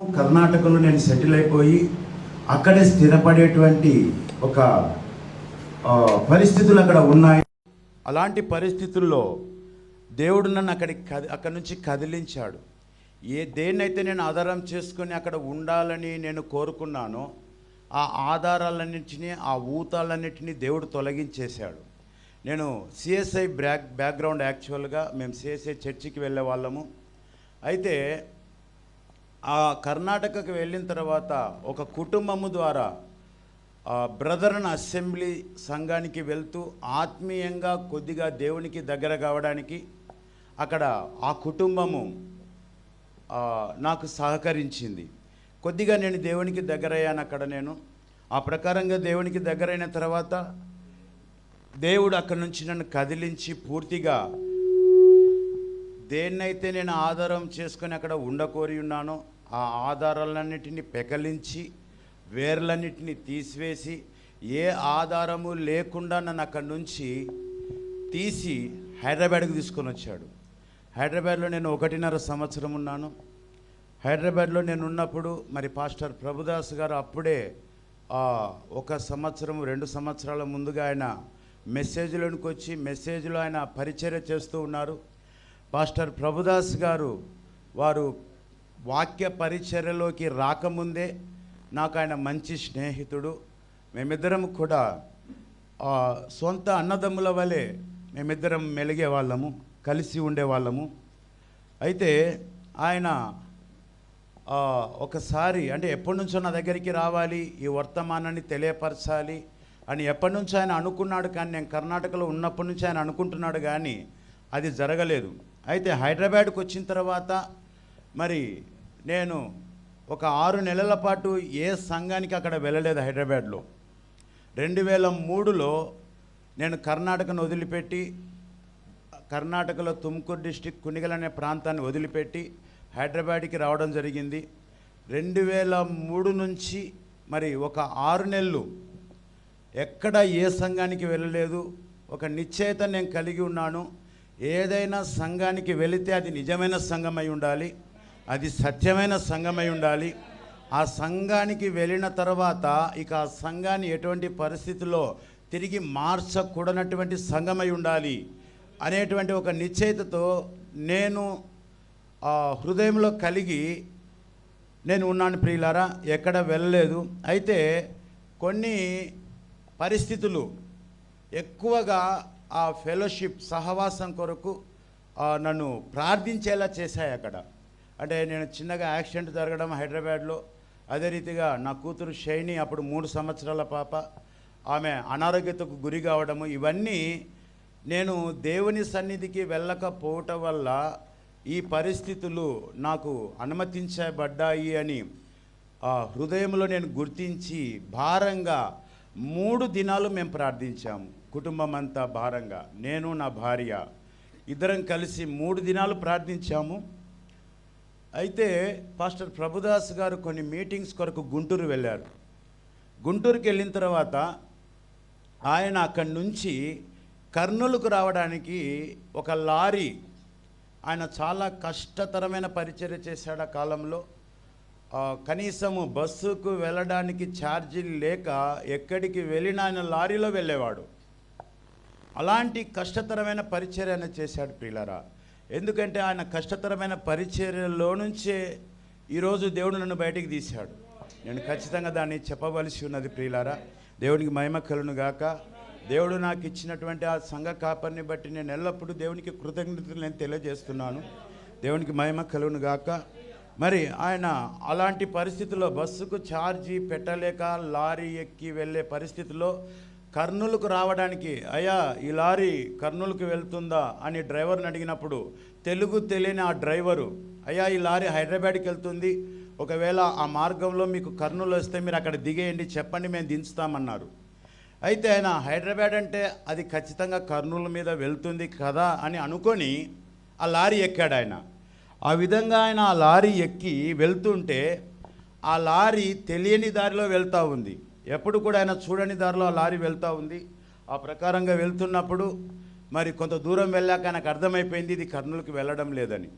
కర్ణాటకలో నేను సెటిల్ అయిపోయి అక్కడే స్థిరపడేటువంటి ఒక పరిస్థితులు అక్కడ ఉన్నాయి. అలాంటి పరిస్థితుల్లో దేవుడు నన్ను అక్కడి నుంచి కదిలించాడు. దేన్నైతే నేను ఆధారం చేసుకొని అక్కడ ఉండాలని నేను కోరుకున్నానో ఆ ఆధారాలన్నింటినీ, ఆ ఊతాలన్నింటినీ దేవుడు తొలగించేశాడు. నేను సిఎస్ఐ బ్యాక్గ్రౌండ్, యాక్చువల్గా మేము సిఎస్ఐ చర్చికి వెళ్ళే వాళ్ళము. అయితే ఆ కర్ణాటకకు వెళ్ళిన తర్వాత ఒక కుటుంబము ద్వారా బ్రదరన్ అసెంబ్లీ సంఘానికి వెళ్తూ ఆత్మీయంగా కొద్దిగా దేవునికి దగ్గర కావడానికి అక్కడ ఆ కుటుంబము నాకు సహకరించింది. కొద్దిగా నేను దేవునికి దగ్గరయ్యాను అక్కడ. నేను ఆ ప్రకారంగా దేవునికి దగ్గరైన తర్వాత దేవుడు అక్కడి నుంచి నన్ను కదిలించి పూర్తిగా దేన్నైతే నేను ఆధారం చేసుకొని అక్కడ ఉండకోరి ఉన్నానో ఆ ఆధారాలన్నిటిని పెకలించి వేర్లన్నిటిని తీసివేసి ఏ ఆధారము లేకుండా నన్ను అక్కడి నుంచి తీసి హైదరాబాద్కి తీసుకొని వచ్చాడు. హైదరాబాద్లో నేను 1.5 సంవత్సరం ఉన్నాను. హైదరాబాద్లో నేను ఉన్నప్పుడు మరి పాస్టర్ ప్రభుదాస్ గారు అప్పుడే 1 సంవత్సరం 2 సంవత్సరాల ముందుగా ఆయన మెసేజ్లోనికి వచ్చి మెసేజ్లో ఆయన పరిచర్య చేస్తూ ఉన్నారు. పాస్టర్ ప్రభుదాస్ గారు వారు వాక్య పరిచర్యలోకి రాకముందే నాకు ఆయన మంచి స్నేహితుడు. మేమిద్దరం కూడా సొంత అన్నదమ్ముల వలె మేమిద్దరం మెలిగే వాళ్ళము, కలిసి ఉండేవాళ్ళము. అయితే ఆయన ఒకసారి అంటే ఎప్పటి నుంచో నా దగ్గరికి రావాలి, ఈ వర్తమానాన్ని తెలియపరచాలి అని ఎప్పటి నుంచో ఆయన అనుకున్నాడు. కానీ నేను కర్ణాటకలో ఉన్నప్పటి నుంచి ఆయన అనుకుంటున్నాడు, కానీ అది జరగలేదు. అయితే హైదరాబాద్కి వచ్చిన తర్వాత మరి నేను ఒక 6 నెలల పాటు ఏ సంఘానికి అక్కడ వెళ్ళలేదు. హైదరాబాద్లో 2003లో నేను కర్ణాటకను వదిలిపెట్టి కర్ణాటకలో తుమ్కూరు డిస్టిక్ కునిగల్ అనే ప్రాంతాన్ని వదిలిపెట్టి హైదరాబాద్కి రావడం జరిగింది. 2003 నుంచి మరి ఒక 6 నెలలు ఎక్కడ ఏ సంఘానికి వెళ్ళలేదు. ఒక నిశ్చయిత నేను కలిగి ఉన్నాను. ఏదైనా సంఘానికి వెళితే అది నిజమైన సంఘమై ఉండాలి, అది సత్యమైన సంఘమై ఉండాలి. ఆ సంఘానికి వెళ్ళిన తర్వాత ఇక ఆ సంఘాన్ని ఎటువంటి పరిస్థితుల్లో తిరిగి మార్చకూడనటువంటి సంఘమై ఉండాలి అనేటువంటి ఒక నిశ్చయితతో నేను హృదయంలో కలిగి నేను ఉన్నాను. ప్రియులారా, ఎక్కడ వెళ్ళలేదు. అయితే కొన్ని పరిస్థితులు ఎక్కువగా ఆ ఫెలోషిప్ సహవాసం కొరకు నన్ను ప్రార్థించేలా చేశాయి అక్కడ. అంటే నేను చిన్నగా యాక్సిడెంట్ జరగడం హైదరాబాద్లో, అదే రీతిగా నా కూతురు షైని అప్పుడు 3 సంవత్సరాల పాప, ఆమె అనారోగ్యతకు గురి కావడము, ఇవన్నీ నేను దేవుని సన్నిధికి వెళ్ళకపోవటం వల్ల ఈ పరిస్థితులు నాకు అనుమతించబడ్డాయి అని హృదయంలో నేను గుర్తించి భారంగా 3 దినాలు మేము ప్రార్థించాము. కుటుంబం అంతా భారంగా, నేను నా భార్య ఇద్దరం కలిసి 3 దినాలు ప్రార్థించాము. అయితే పాస్టర్ ప్రభుదాస్ గారు కొన్ని మీటింగ్స్ కొరకు గుంటూరు వెళ్ళారు. గుంటూరుకి వెళ్ళిన తర్వాత ఆయన అక్కడి నుంచి కర్నూలుకు రావడానికి ఒక లారీ, ఆయన చాలా కష్టతరమైన పరిచర్య చేశాడు ఆ కాలంలో. కనీసము బస్సుకు వెళ్ళడానికి ఛార్జీలు లేక ఎక్కడికి వెళ్ళినా ఆయన లారీలో వెళ్ళేవాడు. అలాంటి కష్టతరమైన పరిచర్య ఆయన చేశాడు ప్రియులారా. ఎందుకంటే ఆయన కష్టతరమైన పరిచర్యలో నుంచే ఈరోజు దేవుడు నన్ను బయటికి తీశాడు. నేను ఖచ్చితంగా దాన్ని చెప్పవలసి ఉన్నది ప్రియులారా. దేవునికి మహిమ కలుగును గాక. దేవుడు నాకు ఇచ్చినటువంటి ఆ సంఘ కాపరిని బట్టి నేను ఎల్లప్పుడూ దేవునికి కృతజ్ఞతలు నేను తెలియజేస్తున్నాను. దేవునికి మహిమ కలుగును గాక. మరి ఆయన అలాంటి పరిస్థితుల్లో బస్సుకు ఛార్జీ పెట్టలేక లారీ ఎక్కి వెళ్ళే పరిస్థితిలో కర్నూలుకు రావడానికి, అయ్యా ఈ లారీ కర్నూలుకు వెళ్తుందా అని డ్రైవర్ని అడిగినప్పుడు తెలుగు తెలియని ఆ డ్రైవరు, అయ్యా ఈ లారీ హైదరాబాద్కి వెళ్తుంది, ఒకవేళ ఆ మార్గంలో మీకు కర్నూలు వస్తే మీరు అక్కడ దిగేయండి, చెప్పండి, మేము దించుతామన్నారు. అయితే ఆయన హైదరాబాద్ అంటే అది ఖచ్చితంగా కర్నూలు మీద వెళ్తుంది కదా అని అనుకొని ఆ లారీ ఎక్కాడు ఆయన. ఆ విధంగా ఆయన ఆ లారీ ఎక్కి వెళ్తుంటే ఆ లారీ తెలియని దారిలో వెళ్తూ ఉంది. ఎప్పుడు కూడా ఆయన చూడని దారిలో ఆ లారీ వెళ్తూ ఉంది. ఆ ప్రకారంగా వెళ్తున్నప్పుడు మరి కొంత దూరం వెళ్ళాక ఆయనకు అర్థమైపోయింది ఇది కర్నూలుకి వెళ్ళడం లేదని.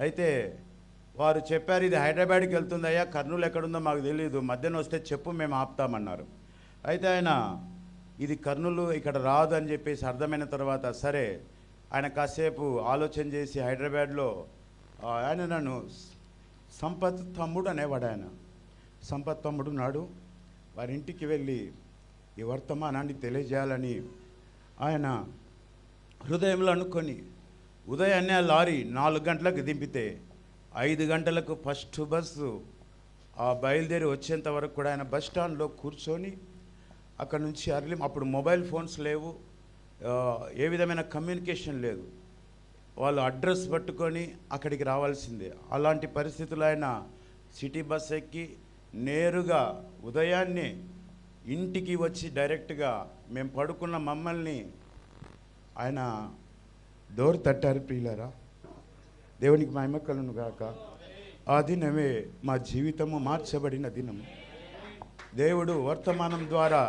అయితే వారు చెప్పారు, ఇది హైదరాబాద్కి వెళ్తుందయ్యా, కర్నూలు ఎక్కడుందో మాకు తెలియదు, మధ్యన వస్తే చెప్పు, మేము ఆపుతామన్నారు. అయితే ఆయన ఇది కర్నూలు ఇక్కడ రాదు అని చెప్పేసి అర్థమైన తర్వాత సరే ఆయన కాసేపు ఆలోచన చేసి హైదరాబాద్లో ఆయన నన్ను సంపత్ తమ్ముడు అనేవాడు. ఆయన సంపత్ తమ్ముడు నాడు వారి ఇంటికి వెళ్ళి ఈ వర్తమానాన్ని తెలియజేయాలని ఆయన హృదయంలో అనుకొని ఉదయాన్నే ఆ లారీ 4 గంటలకు దింపితే 5 గంటలకు ఫస్ట్ బస్సు బయలుదేరి వచ్చేంత వరకు కూడా ఆయన బస్ స్టాండ్లో కూర్చొని అక్కడ నుంచి అప్పుడు మొబైల్ ఫోన్స్ లేవు, ఏ విధమైన కమ్యూనికేషన్ లేదు. వాళ్ళు అడ్రస్ పట్టుకొని అక్కడికి రావాల్సిందే. అలాంటి పరిస్థితులు ఆయన సిటీ బస్ ఎక్కి నేరుగా ఉదయాన్నే ఇంటికి వచ్చి డైరెక్ట్గా మేము పడుకున్న మమ్మల్ని ఆయన డోర్ తట్టారు. ప్రియులారా, దేవునికి మహిమ కలుగును గాక. ఆ దినమే మా జీవితము మార్చబడిన దినము. దేవుడు వర్తమానం ద్వారా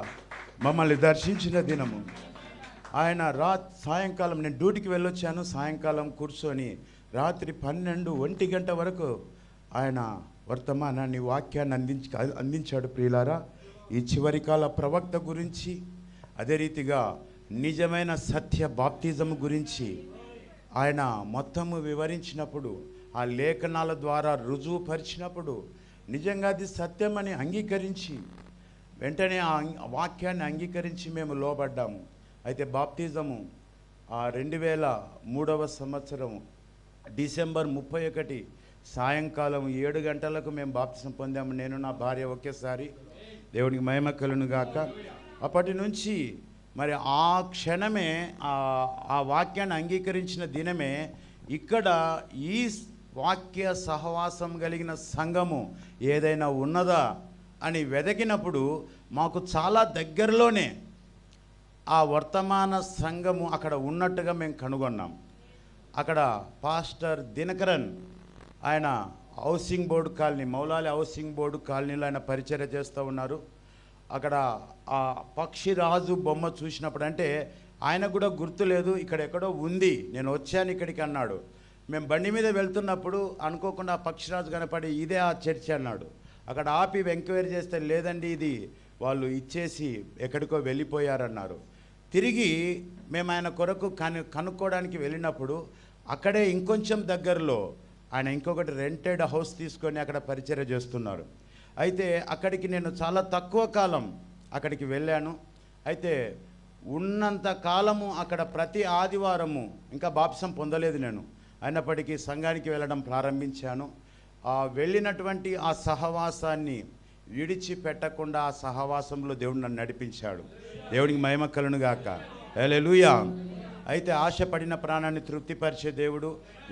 మమ్మల్ని దర్శించిన దినము. ఆయన సాయంకాలం నేను డ్యూటీకి వెళ్ళొచ్చాను, సాయంకాలం కూర్చొని రాత్రి 12-1 గంట వరకు ఆయన వర్తమానాన్ని వాక్యాన్ని అందించాడు. ప్రియులారా, ఈ చివరి కాల ప్రవక్త గురించి, అదే రీతిగా నిజమైన సత్య బాప్తిజం గురించి ఆయన మొత్తము వివరించినప్పుడు, ఆ లేఖనాల ద్వారా రుజువుపరిచినప్పుడు నిజంగా అది సత్యమని అంగీకరించి వెంటనే ఆ వాక్యాన్ని అంగీకరించి మేము లోబడ్డాము. అయితే బాప్తిజము 2003వ సంవత్సరం డిసెంబర్ 31 సాయంకాలం 7 గంటలకు మేము బాప్తిజం పొందాము, నేను నా భార్య ఒకేసారి. దేవునికి మహిమ కలుగును గాక. అప్పటి నుంచి మరి ఆ క్షణమే ఆ వాక్యాన్ని అంగీకరించిన దినమే ఇక్కడ ఈ వాక్య సహవాసం కలిగిన సంఘము ఏదైనా ఉన్నదా అని వెతికినప్పుడు మాకు చాలా దగ్గరలోనే ఆ వర్తమాన సంఘము అక్కడ ఉన్నట్టుగా మేము కనుగొన్నాం. అక్కడ పాస్టర్ దినకరన్ ఆయన housing board colony, Moula Ali housing board కాలనీలో ఆయన పరిచర్య చేస్తూ ఉన్నారు. అక్కడ ఆ పక్షిరాజు బొమ్మ చూసినప్పుడు, అంటే ఆయనకు కూడా గుర్తులేదు, ఇక్కడ ఎక్కడో ఉంది, నేను వచ్చాను ఇక్కడికి అన్నాడు. మేము బండి మీద వెళ్తున్నప్పుడు అనుకోకుండా ఆ పక్షిరాజు కనపడి ఇదే ఆ చర్చ్ అన్నాడు. అక్కడ ఆపి ఎంక్వైరీ చేస్తే లేదండి, ఇది వాళ్ళు ఇచ్చేసి ఎక్కడికో వెళ్ళిపోయారన్నారు. తిరిగి మేము ఆయన కొరకు కనుక్కోవడానికి వెళ్ళినప్పుడు అక్కడే ఇంకొంచెం దగ్గరలో ఆయన ఇంకొకటి రెంటెడ్ హౌస్ తీసుకొని అక్కడ పరిచర్య చేస్తున్నారు. అయితే అక్కడికి నేను చాలా తక్కువ కాలం అక్కడికి వెళ్ళాను. అయితే ఉన్నంత కాలము అక్కడ ప్రతి ఆదివారము, ఇంకా బాప్సం పొందలేదు నేను, అయినప్పటికీ సంఘానికి వెళ్ళడం ప్రారంభించాను. వెళ్ళినటువంటి ఆ సహవాసాన్ని విడిచిపెట్టకుండా ఆ సహవాసంలో దేవుడు నన్ను నడిపించాడు. దేవుడికి మహిమ కలుగును గాక. హల్లెలూయా. అయితే ఆశపడిన ప్రాణాన్ని తృప్తిపరిచే దేవుడు,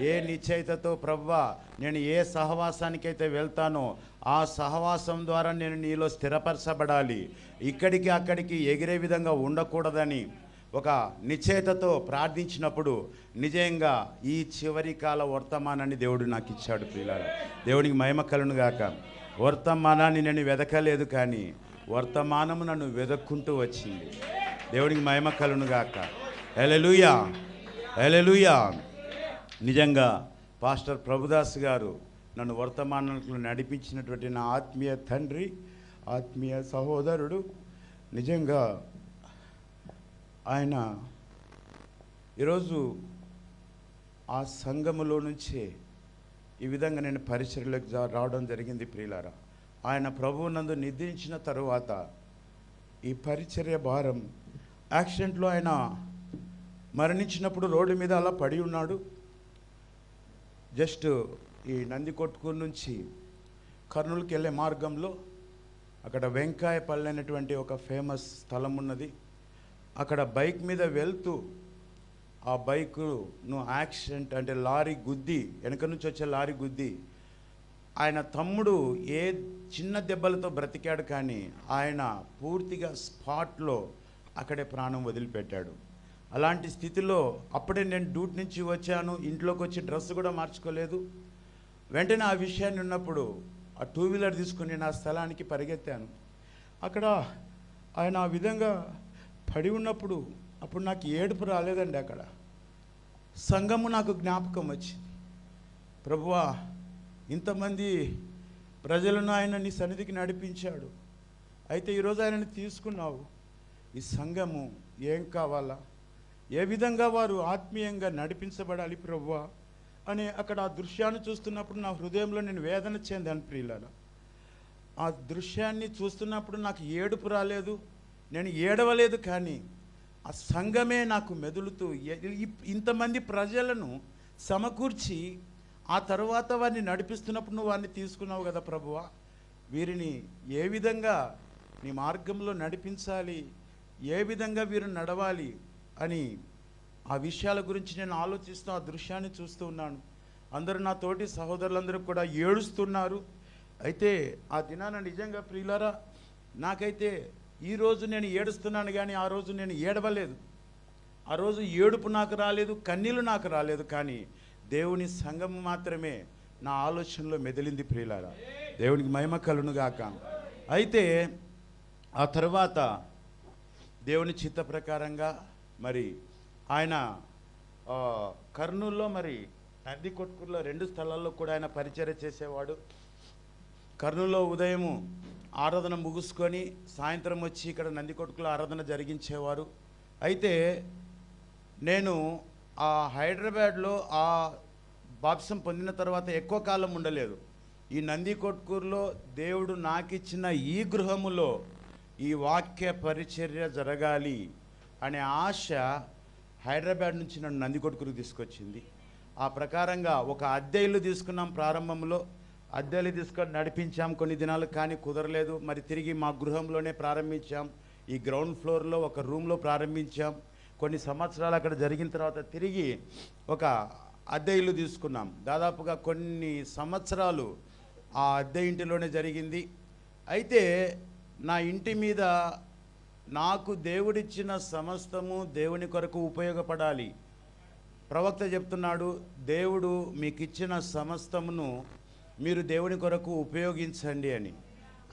ఏ నిశ్చయితతో ప్రభువా నేను ఏ సహవాసానికైతే వెళ్తానో ఆ సహవాసం ద్వారా నేను నీలో స్థిరపరచబడాలి, ఇక్కడికి అక్కడికి ఎగిరే విధంగా ఉండకూడదని ఒక నిశ్చయితతో ప్రార్థించినప్పుడు నిజంగా ఈ చివరి కాల వర్తమానాన్ని దేవుడు నాకు ఇచ్చాడు. ప్రియులారా, దేవునికి మహిమ కలుగును గాక. వర్తమానాన్ని నేను వెదకలేదు, కానీ వర్తమానము నన్ను వెదక్కుంటూ వచ్చింది. దేవునికి మహిమ కలుగును గాక. హల్లెలూయా, హల్లెలూయా. నిజంగా పాస్టర్ ప్రభుదాస్ గారు నన్ను వర్తమానంలో నడిపించినటువంటి నా ఆత్మీయ తండ్రి, ఆత్మీయ సహోదరుడు. నిజంగా ఆయన ఈరోజు ఆ సంఘములో నుంచే ఈ విధంగా నేను పరిచర్యలకు రావడం జరిగింది. ప్రియులారా, ఆయన ప్రభువునందు నిద్రించిన తరువాత ఈ పరిచర్య భారం, యాక్సిడెంట్లో ఆయన మరణించినప్పుడు రోడ్డు మీద అలా పడి ఉన్నాడు. జస్ట్ ఈ నందికొట్కూరు నుంచి కర్నూలుకి వెళ్ళే మార్గంలో అక్కడ వెంకాయపల్లి అనేటువంటి ఒక ఫేమస్ స్థలం ఉన్నది. అక్కడ బైక్ మీద వెళ్తూ ఆ బైకును యాక్సిడెంట్, అంటే లారీ గుద్ది, వెనక నుంచి వచ్చే లారీ గుద్ది ఆయన తమ్ముడు ఏ చిన్న దెబ్బలతో బ్రతికాడు, కానీ ఆయన పూర్తిగా స్పాట్లో అక్కడే ప్రాణం వదిలిపెట్టాడు. అలాంటి స్థితిలో అప్పుడే నేను డ్యూటీ నుంచి వచ్చాను, ఇంట్లోకి వచ్చి డ్రెస్ కూడా మార్చుకోలేదు. వెంటనే ఆ విషయాన్ని ఉన్నప్పుడు ఆ 2 వీలర్ తీసుకుని నా స్థలానికి పరిగెత్తాను. అక్కడ ఆయన ఆ విధంగా పడి ఉన్నప్పుడు అప్పుడు నాకు ఏడుపు రాలేదండి. అక్కడ సంఘము నాకు జ్ఞాపకం వచ్చింది. ప్రభువా, ఇంతమంది ప్రజలను ఆయన నీ సన్నిధికి నడిపించాడు. అయితే ఈరోజు ఆయనని తీసుకున్నావు. ఈ సంఘము ఏం కావాలా, ఏ విధంగా వారు ఆత్మీయంగా నడిపించబడాలి ప్రభువా అని అక్కడ ఆ దృశ్యాన్ని చూస్తున్నప్పుడు నా హృదయంలో నేను వేదన చెందాను ప్రియులారా. ఆ దృశ్యాన్ని చూస్తున్నప్పుడు నాకు ఏడుపు రాలేదు, నేను ఏడవలేదు, కానీ ఆ సంఘమే నాకు మెదులుతూ ఇంతమంది ప్రజలను సమకూర్చి ఆ తర్వాత వారిని నడిపిస్తున్నప్పుడు నువ్వు వారిని తీసుకున్నావు కదా ప్రభువా, వీరిని ఏ విధంగా నీ మార్గంలో నడిపించాలి, ఏ విధంగా వీరు నడవాలి అని ఆ విషయాల గురించి నేను ఆలోచిస్తూ ఆ దృశ్యాన్ని చూస్తూ ఉన్నాను. అందరూ నా తోటి సహోదరులందరూ కూడా ఏడుస్తున్నారు. అయితే ఆ దినాన నిజంగా ప్రియులారా, నాకైతే ఈరోజు నేను ఏడుస్తున్నాను కానీ ఆ రోజు నేను ఏడవలేదు. ఆ రోజు ఏడుపు నాకు రాలేదు, కన్నీళ్ళు నాకు రాలేదు, కానీ దేవుని సంఘం మాత్రమే నా ఆలోచనలో మెదిలింది ప్రియులారా. దేవునికి మహిమ కలుగును గాక. అయితే ఆ తర్వాత దేవుని చిత్త ప్రకారంగా మరి ఆయన కర్నూలులో మరి నందికొట్కూరులో 2 స్థలాల్లో కూడా ఆయన పరిచర్య చేసేవాడు. కర్నూలులో ఉదయము ఆరాధన ముగుసుకొని సాయంత్రం వచ్చి ఇక్కడ నందికొట్కూరులో ఆరాధన జరిగించేవారు. అయితే నేను ఆ హైదరాబాద్లో ఆ బాప్సం పొందిన తర్వాత ఎక్కువ కాలం ఉండలేదు. ఈ నందికొట్కూరులో దేవుడు నాకిచ్చిన ఈ గృహములో ఈ వాక్య పరిచర్య జరగాలి అనే ఆశ హైదరాబాద్ నుంచి నన్ను నందికొట్కూరుకు తీసుకొచ్చింది. ఆ ప్రకారంగా ఒక అద్దె ఇల్లు తీసుకున్నాం. ప్రారంభంలో అద్దెలు తీసుకొని నడిపించాం కొన్ని దినాలు, కానీ కుదరలేదు. మరి తిరిగి మా గృహంలోనే ప్రారంభించాం. ఈ గ్రౌండ్ ఫ్లోర్లో ఒక రూమ్లో ప్రారంభించాం. కొన్ని సంవత్సరాలు అక్కడ జరిగిన తర్వాత తిరిగి ఒక అద్దె ఇల్లు తీసుకున్నాం. దాదాపుగా కొన్ని సంవత్సరాలు ఆ అద్దె ఇంటిలోనే జరిగింది. అయితే నా ఇంటి మీద నాకు దేవుడిచ్చిన సమస్తము దేవుని కొరకు ఉపయోగపడాలి. ప్రవక్త చెప్తున్నాడు, దేవుడు మీకు ఇచ్చిన సమస్తమును మీరు దేవుని కొరకు ఉపయోగించండి అని.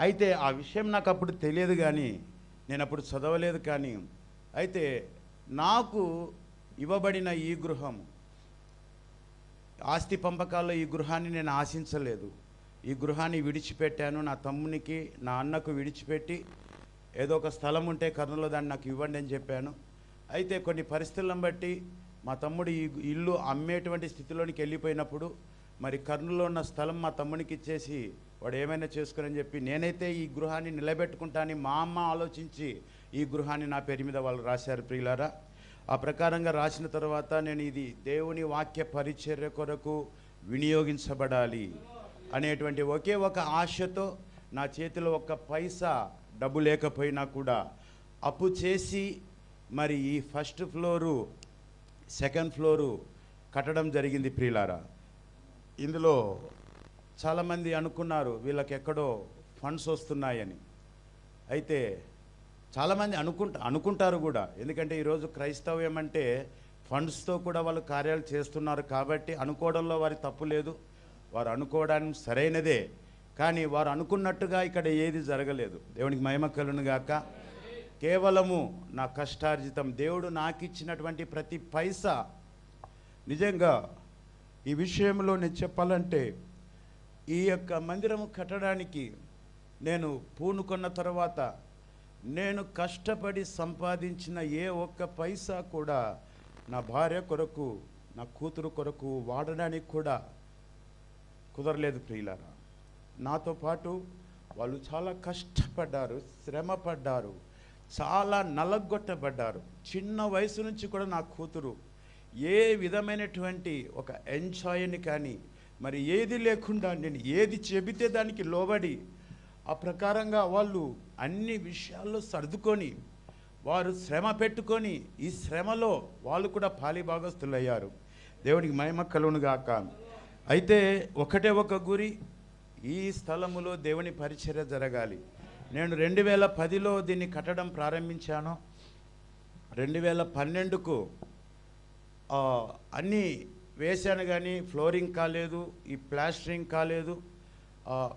అయితే ఆ విషయం నాకు అప్పుడు తెలియదు, కానీ నేను అప్పుడు చదవలేదు. కానీ అయితే నాకు ఇవ్వబడిన ఈ గృహం, ఆస్తి పంపకాల్లో ఈ గృహాన్ని నేను ఆశించలేదు. ఈ గృహాన్ని విడిచిపెట్టాను. నా తమ్మునికి నా అన్నకు విడిచిపెట్టి ఏదో ఒక స్థలం ఉంటే కర్నూలులో దాన్ని నాకు ఇవ్వండి అని చెప్పాను. అయితే కొన్ని పరిస్థితులను బట్టి మా తమ్ముడు ఈ ఇల్లు అమ్మేటువంటి స్థితిలోనికి వెళ్ళిపోయినప్పుడు మరి కర్నూలులో ఉన్న స్థలం మా తమ్మునికి ఇచ్చేసి వాడు ఏమైనా చేసుకుని చెప్పి నేనైతే ఈ గృహాన్ని నిలబెట్టుకుంటానని మా అమ్మ ఆలోచించి ఈ గృహాన్ని నా పేరు మీద వాళ్ళు రాశారు ప్రియులారా. ఆ ప్రకారంగా రాసిన తర్వాత నేను ఇది దేవుని వాక్య పరిచర్య కొరకు వినియోగించబడాలి అనేటువంటి ఒకే ఒక ఆశతో నా చేతిలో ఒక్క పైసా డబ్బు లేకపోయినా కూడా అప్పు చేసి మరి ఈ ఫస్ట్ ఫ్లోరు సెకండ్ ఫ్లోరు కట్టడం జరిగింది ప్రియులారా. ఇందులో చాలామంది అనుకున్నారు వీళ్ళకి ఎక్కడో ఫండ్స్ వస్తున్నాయని. అయితే చాలామంది అనుకుంటారు కూడా, ఎందుకంటే ఈరోజు క్రైస్తవ్యం అంటే ఫండ్స్తో కూడా వాళ్ళు కార్యాలు చేస్తున్నారు కాబట్టి అనుకోవడంలో వారి తప్పు లేదు. వారు అనుకోవడానికి సరైనదే, కానీ వారు అనుకున్నట్టుగా ఇక్కడ ఏది జరగలేదు. దేవునికి మహిమ కలుగును గాక. కేవలము నా కష్టార్జితం, దేవుడు నాకు ఇచ్చినటువంటి ప్రతి పైసా. నిజంగా ఈ విషయంలో నేను చెప్పాలంటే ఈ యొక్క మందిరము కట్టడానికి నేను పూనుకున్న తర్వాత నేను కష్టపడి సంపాదించిన ఏ ఒక్క పైసా కూడా నా భార్య కొరకు నా కూతురు కొరకు వాడడానికి కూడా కుదరలేదు ప్రియులారా. నాతో పాటు వాళ్ళు చాలా కష్టపడ్డారు, శ్రమ పడ్డారు, చాలా నలగొట్టబడ్డారు. చిన్న వయసు నుంచి కూడా నా కూతురు ఏ విధమైనటువంటి ఒక ఎంజాయ్ని కానీ మరి ఏది లేకుండా నేను ఏది చెబితే దానికి లోబడి ఆ ప్రకారంగా వాళ్ళు అన్ని విషయాల్లో సర్దుకొని వారు శ్రమ పెట్టుకొని ఈ శ్రమలో వాళ్ళు కూడా పాలిభాగస్తులయ్యారు. దేవునికి మహిమ కలుగును గాక. అయితే ఒకటే ఒక గురి, ఈ స్థలములో దేవుని పరిచర్య జరగాలి. నేను 2010లో దీన్ని కట్టడం ప్రారంభించాను. 2012కు అన్నీ వేశాను, కానీ ఫ్లోరింగ్ కాలేదు, ఈ ప్లాస్టరింగ్ కాలేదు.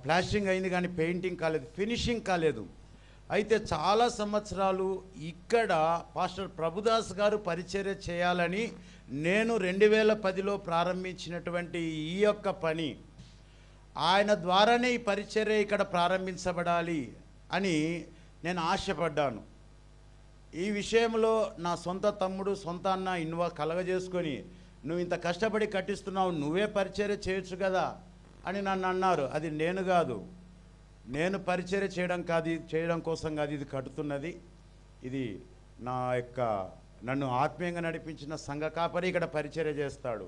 ప్లాస్టరింగ్ అయింది కానీ పెయింటింగ్ కాలేదు, ఫినిషింగ్ కాలేదు. అయితే చాలా సంవత్సరాలు ఇక్కడ పాస్టర్ ప్రభుదాస్ గారు పరిచర్య చేయాలని నేను 2010లో ప్రారంభించినటువంటి ఈ యొక్క పని ఆయన ద్వారానే ఈ పరిచర్య ఇక్కడ ప్రారంభించబడాలి అని నేను ఆశపడ్డాను. ఈ విషయంలో నా సొంత తమ్ముడు, సొంత అన్న కలగజేసుకొని, నువ్వు ఇంత కష్టపడి కట్టిస్తున్నావు, నువ్వే పరిచర్య చేయొచ్చు కదా అని నన్ను అన్నారు. అది నేను కాదు, నేను పరిచర్య చేయడం కోసం కాదు ఇది కట్టుతున్నది. ఇది నన్ను ఆత్మీయంగా నడిపించిన సంఘ కాపరి ఇక్కడ పరిచర్య చేస్తాడు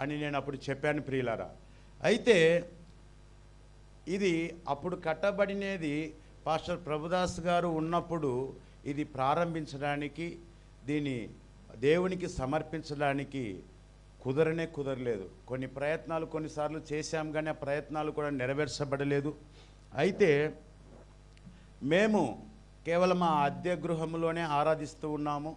అని నేను అప్పుడు చెప్పాను ప్రియులారా. అయితే ఇది అప్పుడు కట్టబడినది పాస్టర్ ప్రభుదాస్ గారు ఉన్నప్పుడు ఇది ప్రారంభించడానికి, దీన్ని దేవునికి సమర్పించడానికి కుదరలేదు. కొన్ని ప్రయత్నాలు కొన్నిసార్లు చేశాం, కానీ ఆ ప్రయత్నాలు కూడా నెరవేర్చబడలేదు. అయితే మేము కేవలం ఆ అద్దె గృహంలోనే ఆరాధిస్తూ ఉన్నాము.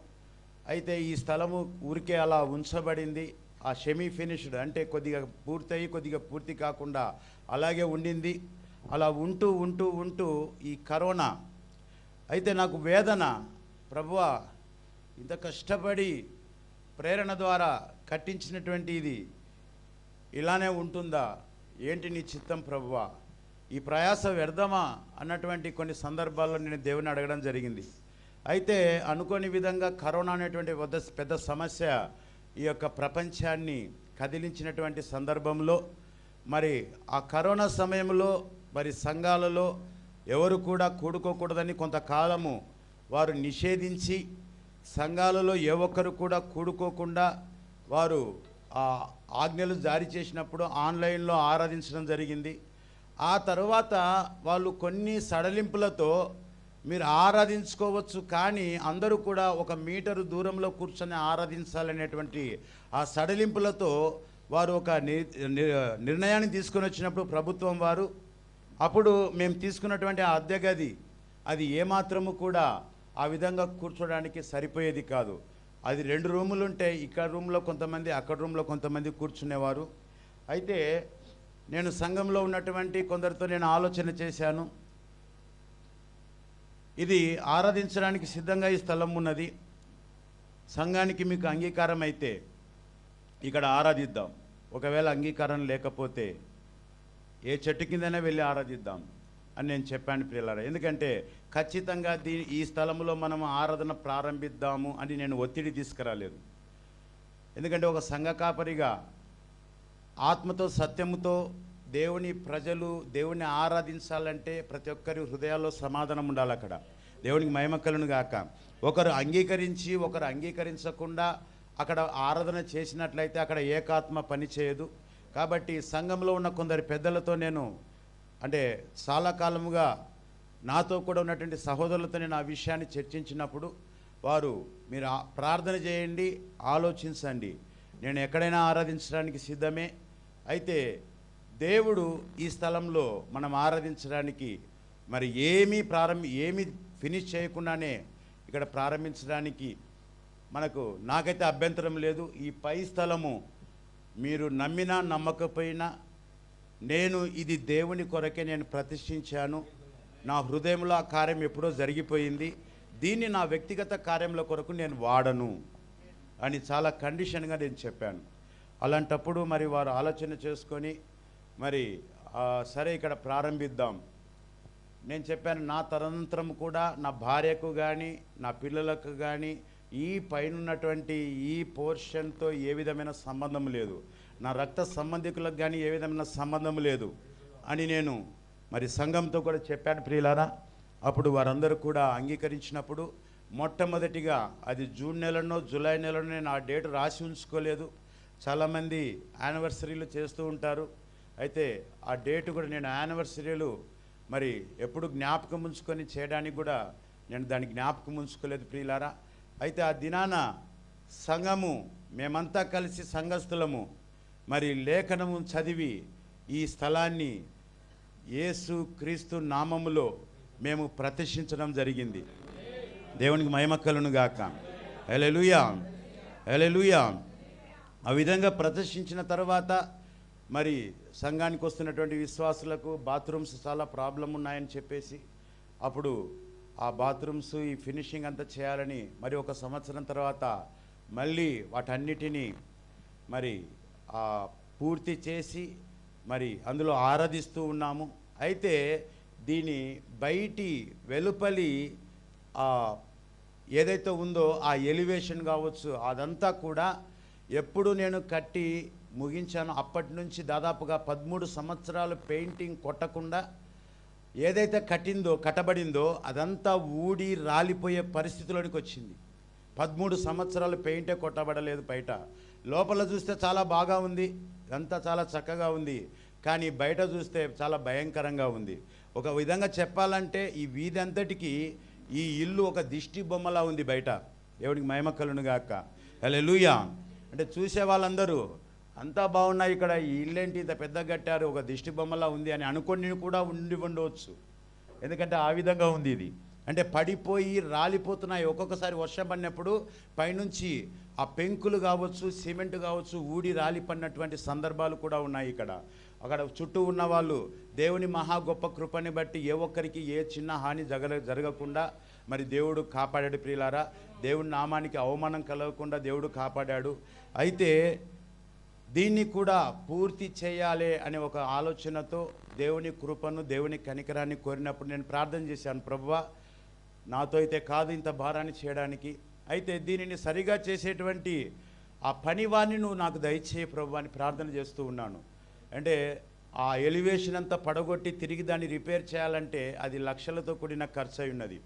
అయితే ఈ స్థలము ఊరికే అలా ఉంచబడింది. ఆ సెమీ ఫినిష్డ్ అంటే కొద్దిగా పూర్తయి కొద్దిగా పూర్తి కాకుండా అలాగే ఉండింది. అలా ఉంటూ ఈ కరోనా అయితే నాకు వేదన, ప్రభువా ఇంత కష్టపడి ప్రేరణ ద్వారా కట్టించినటువంటి ఇది ఇలానే ఉంటుందా, ఏంటి నీ చిత్తం ప్రభువా, ఈ ప్రయాస వ్యర్థమా అన్నటువంటి కొన్ని సందర్భాల్లో నేను దేవుని అడగడం జరిగింది. అయితే అనుకోని విధంగా కరోనా అనేటువంటి పెద్ద సమస్య ఈ యొక్క ప్రపంచాన్ని కదిలించినటువంటి సందర్భంలో మరి ఆ కరోనా సమయంలో మరి సంఘాలలో ఎవరు కూడా కూడుకోకూడదని కొంతకాలము వారు నిషేధించి, సంఘాలలో ఏ ఒక్కరు కూడా కూడుకోకుండా వారు ఆ ఆజ్ఞలు జారీ చేసినప్పుడు ఆన్లైన్లో ఆరాధించడం జరిగింది. ఆ తర్వాత వాళ్ళు కొన్ని సడలింపులతో మీరు ఆరాధించుకోవచ్చు, కానీ అందరూ కూడా 1 మీటరు దూరంలో కూర్చొని ఆరాధించాలనేటువంటి ఆ సడలింపులతో వారు ఒక నిర్ణయాన్ని తీసుకొని వచ్చినప్పుడు ప్రభుత్వం వారు, అప్పుడు మేము తీసుకున్నటువంటి ఆ అద్దె గది అది ఏమాత్రము కూడా ఆ విధంగా కూర్చోడానికి సరిపోయేది కాదు. అది 2 రూములు ఉంటే ఇక్కడ రూమ్లో కొంతమంది, అక్కడ రూమ్లో కొంతమంది కూర్చునేవారు. అయితే నేను సంఘంలో ఉన్నటువంటి కొందరితో నేను ఆలోచన చేశాను, ఇది ఆరాధించడానికి సిద్ధంగా ఈ స్థలం ఉన్నది, సంఘానికి మీకు అంగీకారం అయితే ఇక్కడ ఆరాధిద్దాం, ఒకవేళ అంగీకారం లేకపోతే ఏ చెట్టు కిందనే వెళ్ళి ఆరాధిద్దాం అని నేను చెప్పాను ప్రియులారా. ఎందుకంటే ఖచ్చితంగా ఈ స్థలంలో మనం ఆరాధన ప్రారంభిద్దాము అని నేను ఒత్తిడి తీసుకురాలేదు. ఎందుకంటే ఒక సంఘ కాపరిగా ఆత్మతో సత్యముతో దేవుని ప్రజలు దేవుని ఆరాధించాలంటే ప్రతి ఒక్కరి హృదయాల్లో సమాధానం ఉండాలి. అక్కడ దేవునికి మహిమ కలుగును గాక. ఒకరు అంగీకరించి ఒకరు అంగీకరించకుండా అక్కడ ఆరాధన చేసినట్లయితే అక్కడ ఏకాత్మ పని చేయదు. కాబట్టి సంఘంలో ఉన్న కొందరు పెద్దలతో నేను అంటే చాలా కాలముగా నాతో కూడా ఉన్నటువంటి సహోదరులతో నేను ఆ విషయాన్ని చర్చించినప్పుడు వారు, మీరు ప్రార్థన చేయండి, ఆలోచించండి, నేను ఎక్కడైనా ఆరాధించడానికి సిద్ధమే. అయితే దేవుడు ఈ స్థలంలో మనం ఆరాధించడానికి మరి ఏమీ ఫినిష్ చేయకుండానే ఇక్కడ ప్రారంభించడానికి నాకైతే అభ్యంతరం లేదు. ఈ పై స్థలము మీరు నమ్మినా నమ్మకపోయినా నేను ఇది దేవుని కొరకే నేను ప్రతిష్ఠించాను. నా హృదయంలో ఆ కార్యం ఎప్పుడో జరిగిపోయింది, దీన్ని నా వ్యక్తిగత కార్యంలో కొరకు నేను వాడను అని చాలా కండిషన్గా నేను చెప్పాను. అలాంటప్పుడు మరి వారు ఆలోచన చేసుకొని మరి సరే ఇక్కడ ప్రారంభిద్దాం. నేను చెప్పాను, నా తదనంతరం కూడా నా భార్యకు కానీ నా పిల్లలకు కానీ ఈ పైనున్నటువంటి ఈ పోర్షన్తో ఏ విధమైన సంబంధం లేదు, నా రక్త సంబంధికులకు కానీ ఏ విధమైన సంబంధం లేదు అని నేను మరి సంఘంతో కూడా చెప్పాను ప్రియులారా. అప్పుడు వారందరూ కూడా అంగీకరించినప్పుడు మొట్టమొదటిగా అది జూన్ నెలనో జూలై నెలనో నేను ఆ డేట్ రాసి ఉంచుకోలేదు. చాలామంది యానివర్సరీలు చేస్తూ ఉంటారు. అయితే ఆ డేట్ కూడా నేను యానివర్సరీలు మరి ఎప్పుడు జ్ఞాపకం ఉంచుకొని చేయడానికి కూడా నేను దాన్ని జ్ఞాపకం ఉంచుకోలేదు ప్రియులారా. అయితే ఆ దినాన సంఘము మేమంతా కలిసి సంఘస్థులము మరి లేఖనము చదివి ఈ స్థలాన్ని యేసు క్రీస్తు నామములో మేము ప్రతిష్ఠించడం జరిగింది. దేవునికి మహిమ కలుగును గాక. హల్లెలూయా, హల్లెలూయా. ఆ విధంగా ప్రదర్శించిన తర్వాత మరి సంఘానికి వస్తున్నటువంటి విశ్వాసులకు బాత్రూమ్స్ చాలా ప్రాబ్లం ఉన్నాయని చెప్పేసి అప్పుడు ఆ బాత్రూమ్స్ ఈ ఫినిషింగ్ అంతా చేయాలని మరి 1 సంవత్సరం తర్వాత మళ్ళీ వాటన్నిటినీ మరి పూర్తి చేసి మరి అందులో ఆరాధిస్తూ ఉన్నాము. అయితే దీని బయటి వెలుపలి ఏదైతే ఉందో ఆ ఎలివేషన్ కావచ్చు, అదంతా కూడా ఎప్పుడు నేను కట్టి ముగించాను అప్పటి నుంచి దాదాపుగా 13 సంవత్సరాలు పెయింటింగ్ కొట్టకుండా ఏదైతే కట్టబడిందో అదంతా ఊడి రాలిపోయే పరిస్థితిలోనికి వచ్చింది. 13 సంవత్సరాలు పెయింటే కొట్టబడలేదు. బయట లోపల చూస్తే చాలా బాగా ఉంది, అంతా చాలా చక్కగా ఉంది, కానీ బయట చూస్తే చాలా భయంకరంగా ఉంది. ఒక విధంగా చెప్పాలంటే ఈ వీధి అంతటికి ఈ ఇల్లు ఒక దిష్టి బొమ్మలా ఉంది బయట. దేవుడికి మహిమ కలుగును గాక. హల్లెలూయా. అంటే చూసే వాళ్ళందరూ అంతా బాగున్నాయి, ఇక్కడ ఈ ఇల్లేంటి ఇంత పెద్ద కట్టారు, ఒక దిష్టి బొమ్మలా ఉంది అని అనుకొని కూడా ఉండవచ్చు. ఎందుకంటే ఆ విధంగా ఉంది ఇది. అంటే పడిపోయి రాలిపోతున్నాయి. ఒక్కొక్కసారి వర్షం పడినప్పుడు పైనుంచి ఆ పెంకులు కావచ్చు, సిమెంట్ కావచ్చు, ఊడి రాలిపడినటువంటి సందర్భాలు కూడా ఉన్నాయి. అక్కడ చుట్టూ ఉన్న వాళ్ళు దేవుని మహా గొప్ప కృపని బట్టి ఏ ఒక్కరికి ఏ చిన్న హాని జరగకుండా మరి దేవుడు కాపాడాడు. ప్రియులారా, దేవుని నామానికి అవమానం కలగకుండా దేవుడు కాపాడాడు. అయితే దీన్ని కూడా పూర్తి చేయాలి అనే ఒక ఆలోచనతో దేవుని కృపను, దేవుని కనికరాన్ని కోరినప్పుడు నేను ప్రార్థన చేశాను, ప్రభువా నాతో అయితే కాదు ఇంత భారాన్ని చేయడానికి, అయితే దీనిని సరిగా చేసేటువంటి ఆ పనివాన్ని నువ్వు నాకు దయచేయ ప్రభు అని ప్రార్థన చేస్తూ ఉన్నాను. అంటే ఆ ఎలివేషన్ అంతా పడగొట్టి తిరిగి దాన్ని రిపేర్ చేయాలంటే అది లక్షలతో కూడిన ఖర్చు అయి ఉన్నది.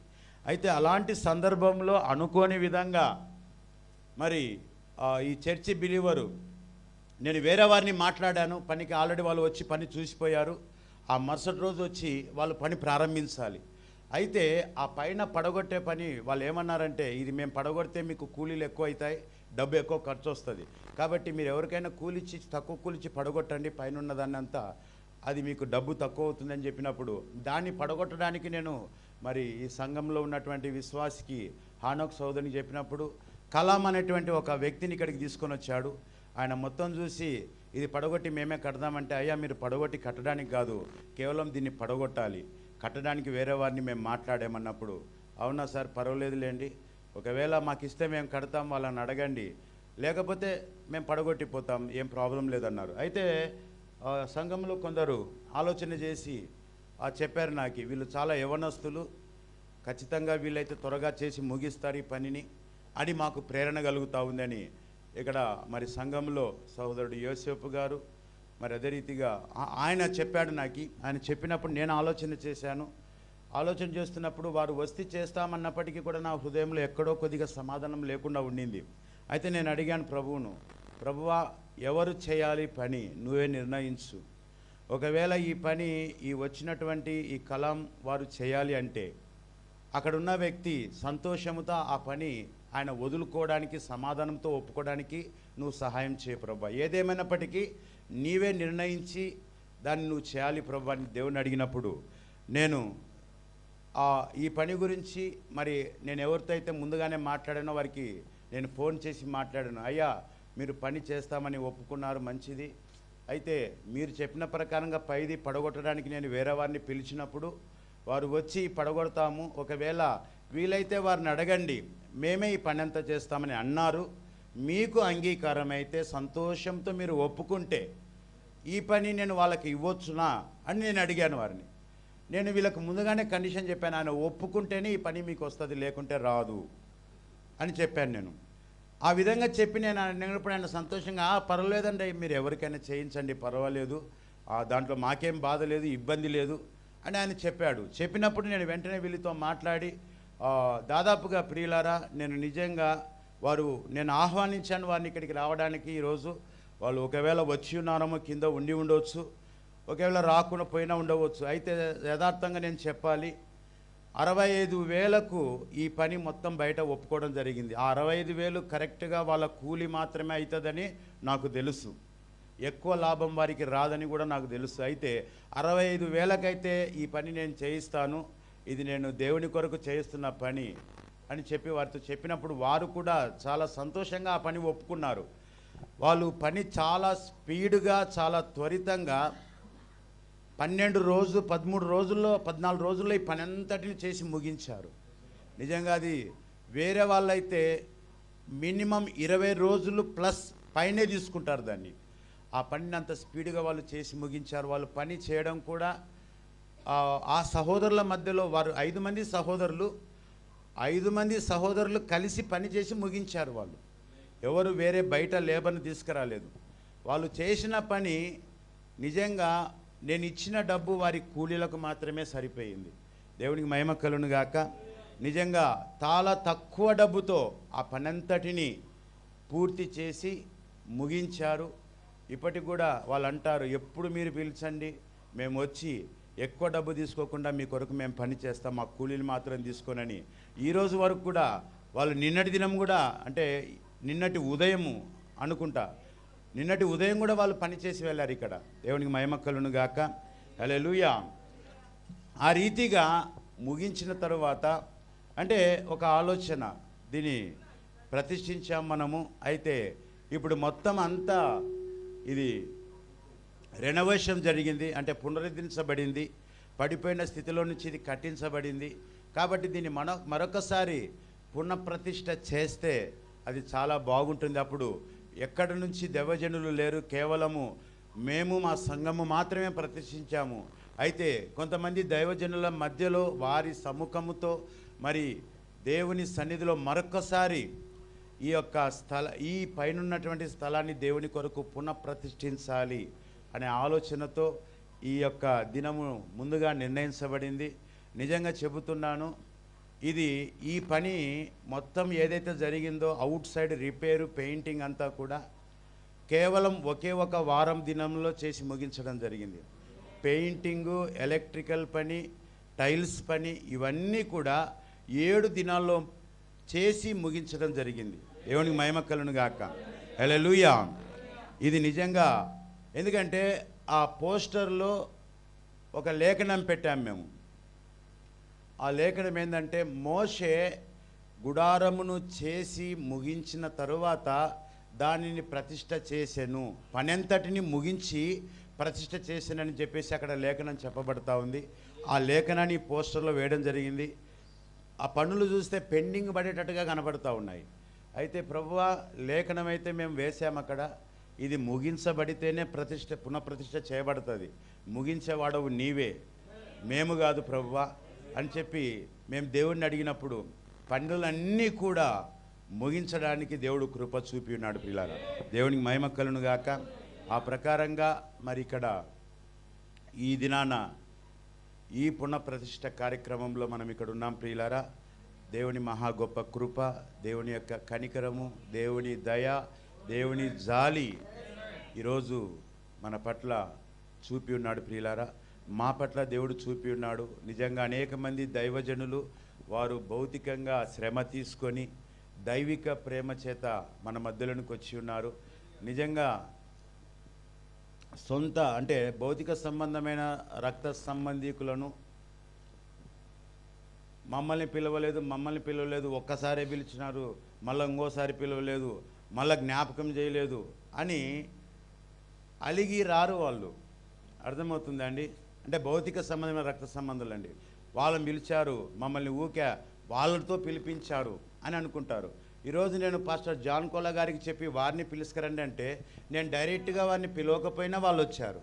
అయితే అలాంటి సందర్భంలో అనుకోని విధంగా మరి ఈ చర్చి బిలీవరు, నేను వేరే వారిని మాట్లాడాను, పనికి ఆల్రెడీ వాళ్ళు వచ్చి పని చూసిపోయారు. ఆ మరుసటి రోజు వచ్చి వాళ్ళు పని ప్రారంభించాలి. అయితే ఆ పైన పడగొట్టే పని వాళ్ళు ఏమన్నారంటే, ఇది మేము పడగొడితే మీకు కూలీలు ఎక్కువ అవుతాయి, డబ్బు ఎక్కువ ఖర్చు వస్తుంది, కాబట్టి మీరు ఎవరికైనా కూలిచ్చి తక్కువ కూలిచ్చి పడగొట్టండి, పైన ఉన్నదాన్ని అంతా, అది మీకు డబ్బు తక్కువ అవుతుందని చెప్పినప్పుడు దాన్ని పడగొట్టడానికి నేను మరి ఈ సంఘంలో ఉన్నటువంటి విశ్వాసికి హానోక్ సోదరిని చెప్పినప్పుడు కలాం అనేటువంటి ఒక వ్యక్తిని ఇక్కడికి తీసుకొని వచ్చాడు. ఆయన మొత్తం చూసి ఇది పడగొట్టి మేమే కడదామంటే, అయ్యా మీరు పడగొట్టి కట్టడానికి కాదు, కేవలం దీన్ని పడగొట్టాలి, కట్టడానికి వేరే వారిని మేము మాట్లాడామన్నప్పుడు, అవునా సార్ పర్వాలేదులేండి, ఒకవేళ మాకు ఇస్తే మేము కడతాం, వాళ్ళని అడగండి, లేకపోతే మేము పడగొట్టిపోతాం, ఏం ప్రాబ్లం లేదన్నారు. అయితే సంఘంలో కొందరు ఆలోచన చేసి చెప్పారు నాకు, వీళ్ళు చాలా యవనస్తులు, ఖచ్చితంగా వీళ్ళైతే త్వరగా చేసి ముగిస్తారు ఈ పనిని అని మాకు ప్రేరణ కలుగుతూ ఉందని ఇక్కడ మరి సంఘంలో సహోదరుడు యోసేపు గారు మరి అదే రీతిగా ఆయన చెప్పాడు నాకు. ఆయన చెప్పినప్పుడు నేను ఆలోచన చేశాను. ఆలోచన చేస్తున్నప్పుడు వారు వస్తే చేస్తామన్నప్పటికీ కూడా నా హృదయంలో ఎక్కడో కొద్దిగా సమాధానం లేకుండా ఉండింది. అయితే నేను అడిగాను ప్రభువును, ప్రభువా ఎవరు చేయాలి పని నువ్వే నిర్ణయించు, ఒకవేళ ఈ పని ఈ వచ్చినటువంటి ఈ కలాం వారు చేయాలి అంటే అక్కడున్న వ్యక్తి సంతోషముతో ఆ పని ఆయన వదులుకోవడానికి, సమాధానంతో ఒప్పుకోవడానికి నువ్వు సహాయం చేయ ప్రభా, ఏదేమైనప్పటికీ నీవే నిర్ణయించి దాన్ని నువ్వు చేయాలి ప్రభా అని దేవుని అడిగినప్పుడు, నేను ఈ పని గురించి మరి నేను ఎవరితో అయితే ముందుగానే మాట్లాడానో వారికి నేను ఫోన్ చేసి మాట్లాడాను, అయ్యా మీరు పని చేస్తామని ఒప్పుకున్నారు, మంచిది, అయితే మీరు చెప్పిన ప్రకారంగా పైది పడగొట్టడానికి నేను వేరే వారిని పిలిచినప్పుడు వారు వచ్చి పడగొడతాము, ఒకవేళ వీలైతే వారిని అడగండి, మేమే ఈ పని అంతా చేస్తామని అన్నారు, మీకు అంగీకారం అయితే సంతోషంతో మీరు ఒప్పుకుంటే ఈ పని నేను వాళ్ళకి ఇవ్వచ్చునా అని నేను అడిగాను వారిని. నేను వీళ్ళకి ముందుగానే కండిషన్ చెప్పాను, ఆయన ఒప్పుకుంటేనే ఈ పని మీకు వస్తుంది, లేకుంటే రాదు అని చెప్పాను నేను. ఆ విధంగా చెప్పి నేను అడిగినప్పుడు ఆయన సంతోషంగా పర్వాలేదండి, మీరు ఎవరికైనా చేయించండి పర్వాలేదు, దాంట్లో మాకేం బాధ లేదు, ఇబ్బంది లేదు అని ఆయన చెప్పాడు. చెప్పినప్పుడు నేను వెంటనే వీళ్ళతో మాట్లాడి దాదాపుగా ప్రియులారా, నేను నిజంగా నేను ఆహ్వానించాను వారిని ఇక్కడికి రావడానికి. ఈరోజు వాళ్ళు ఒకవేళ వచ్చి ఉన్నారేమో, కింద ఉండవచ్చు, ఒకవేళ రాకుండా పోయినా ఉండవచ్చు. అయితే యథార్థంగా నేను చెప్పాలి, 65,000కు ఈ పని మొత్తం బయట ఒప్పుకోవడం జరిగింది. ఆ 65,000 కరెక్ట్గా వాళ్ళ కూలి మాత్రమే అవుతుందని నాకు తెలుసు, ఎక్కువ లాభం వారికి రాదని కూడా నాకు తెలుసు. అయితే 65,000కైతే ఈ పని నేను చేయిస్తాను, ఇది నేను దేవుని కొరకు చేయిస్తున్న పని అని చెప్పి వారితో చెప్పినప్పుడు వారు కూడా చాలా సంతోషంగా ఆ పని ఒప్పుకున్నారు. వాళ్ళు పని చాలా స్పీడ్గా, చాలా త్వరితంగా 13 రోజుల్లో 14 రోజుల్లో ఈ పని అంతటిని చేసి ముగించారు. నిజంగా అది వేరే వాళ్ళైతే మినిమం 20 రోజులు ప్లస్ పైనే తీసుకుంటారు దాన్ని. ఆ పనిని అంత స్పీడ్గా వాళ్ళు చేసి ముగించారు. వాళ్ళు పని చేయడం కూడా ఆ సహోదరుల మధ్యలో వారు 5 మంది సహోదరులు కలిసి పని చేసి ముగించారు. వాళ్ళు ఎవరు వేరే బయట లేబర్ని తీసుకురాలేదు. వాళ్ళు చేసిన పని నిజంగా నేను ఇచ్చిన డబ్బు వారి కూలీలకు మాత్రమే సరిపోయింది. దేవునికి మహిమ కలుగును గాక. నిజంగా చాలా తక్కువ డబ్బుతో ఆ పనంతటిని పూర్తి చేసి ముగించారు. ఇప్పటికి కూడా వాళ్ళు అంటారు, ఎప్పుడు మీరు పిలిచండి, మేము వచ్చి ఎక్కువ డబ్బు తీసుకోకుండా మీ కొరకు మేము పని చేస్తాం, మా కూలీలు మాత్రం తీసుకోనని. ఈరోజు వరకు కూడా వాళ్ళు నిన్నటి దినం కూడా, అంటే నిన్నటి ఉదయము అనుకుంటా, నిన్నటి ఉదయం కూడా వాళ్ళు పని చేసి వెళ్ళారు ఇక్కడ. దేవునికి మహిమ కలుగును గాక. హల్లెలూయా. ఆ రీతిగా ముగించిన తరువాత అంటే ఒక ఆలోచన, దీన్ని ప్రతిష్ఠించాం మనము. అయితే ఇప్పుడు మొత్తం అంతా ఇది రెనోవేషన్ జరిగింది, అంటే పునరుద్ధరించబడింది. పడిపోయిన స్థితిలో నుంచి ఇది కట్టించబడింది. కాబట్టి దీన్ని మరొకసారి పునఃప్రతిష్ఠ చేస్తే అది చాలా బాగుంటుంది. అప్పుడు ఎక్కడి నుంచి దైవజనులు లేరు, కేవలము మేము మా సంఘము మాత్రమే ప్రతిష్ఠించాము. అయితే కొంతమంది దైవజనుల మధ్యలో వారి సముఖముతో మరి దేవుని సన్నిధిలో మరొకసారి ఈ పైనున్నటువంటి స్థలాన్ని దేవుని కొరకు పునఃప్రతిష్ఠించాలి అనే ఆలోచనతో ఈ యొక్క దినము ముందుగా నిర్ణయించబడింది. నిజంగా చెబుతున్నాను, ఈ పని మొత్తం ఏదైతే జరిగిందో అవుట్ సైడ్ రిపేరు, పెయింటింగ్ అంతా కూడా కేవలం ఒకే ఒక వారం దినంలో చేసి ముగించడం జరిగింది. పెయింటింగు, ఎలక్ట్రికల్ పని, టైల్స్ పని ఇవన్నీ కూడా 7 దినాల్లో చేసి ముగించడం జరిగింది. దేవునికి మహిమ కలుగును గాక. హల్లెలూయా. ఇది నిజంగా, ఎందుకంటే ఆ పోస్టర్లో ఒక లేఖనం పెట్టాం మేము. ఆ లేఖనం ఏంటంటే, మోషే గుడారమును చేసి ముగించిన తరువాత దానిని ప్రతిష్ఠ చేసెను, పనంతటిని ముగించి ప్రతిష్ఠ చేసానని చెప్పేసి అక్కడ లేఖనం చెప్పబడతా ఉంది. ఆ లేఖనాన్ని పోస్టర్లో వేయడం జరిగింది. ఆ పనులు చూస్తే పెండింగ్ పడేటట్టుగా కనబడుతూ ఉన్నాయి. అయితే ప్రభువా, లేఖనం అయితే మేము వేసాము అక్కడ, ఇది ముగించబడితేనే పునఃప్రతిష్ఠ చేయబడుతుంది, ముగించేవాడవు నీవే, మేము కాదు ప్రభువా అని చెప్పి మేము దేవుడిని అడిగినప్పుడు పనులన్నీ కూడా ముగించడానికి దేవుడు కృప చూపి ఉన్నాడు. ప్రియులారా, దేవునికి మహిమ కలుగును గాక. ఆ ప్రకారంగా మరి ఇక్కడ ఈ దినాన ఈ పునఃప్రతిష్ఠ కార్యక్రమంలో మనం ఇక్కడ ఉన్నాం. ప్రియులారా, దేవుని మహా గొప్ప కృప, దేవుని యొక్క కనికరము, దేవుని దయ, దేవుని జాలి ఈరోజు మన పట్ల చూపి ఉన్నాడు. ప్రియులారా, మా పట్ల దేవుడు చూపి ఉన్నాడు. నిజంగా అనేక మంది దైవజనులు వారు భౌతికంగా శ్రమ తీసుకొని దైవిక ప్రేమ చేత మన మధ్యలోనికి వచ్చి ఉన్నారు. నిజంగా సొంత అంటే భౌతిక సంబంధమైన రక్త సంబంధీకులను మమ్మల్ని పిలవలేదు, ఒక్కసారి పిలిచినారు, మళ్ళీ ఇంకోసారి పిలవలేదు, మళ్ళీ జ్ఞాపకం చేయలేదు అని అలిగి రారు వాళ్ళు. అర్థమవుతుందండి? అంటే భౌతిక సంబంధమైన రక్త సంబంధాలు అండి. వాళ్ళని పిలిచారు, మమ్మల్ని ఊకే వాళ్ళతో పిలిపించారు అని అనుకుంటారు. ఈరోజు నేను పాస్టర్ జాన్ కోలా గారికి చెప్పి వారిని పిలుచుకురండి అంటే నేను డైరెక్ట్గా వారిని పిలవకపోయినా వాళ్ళు వచ్చారు.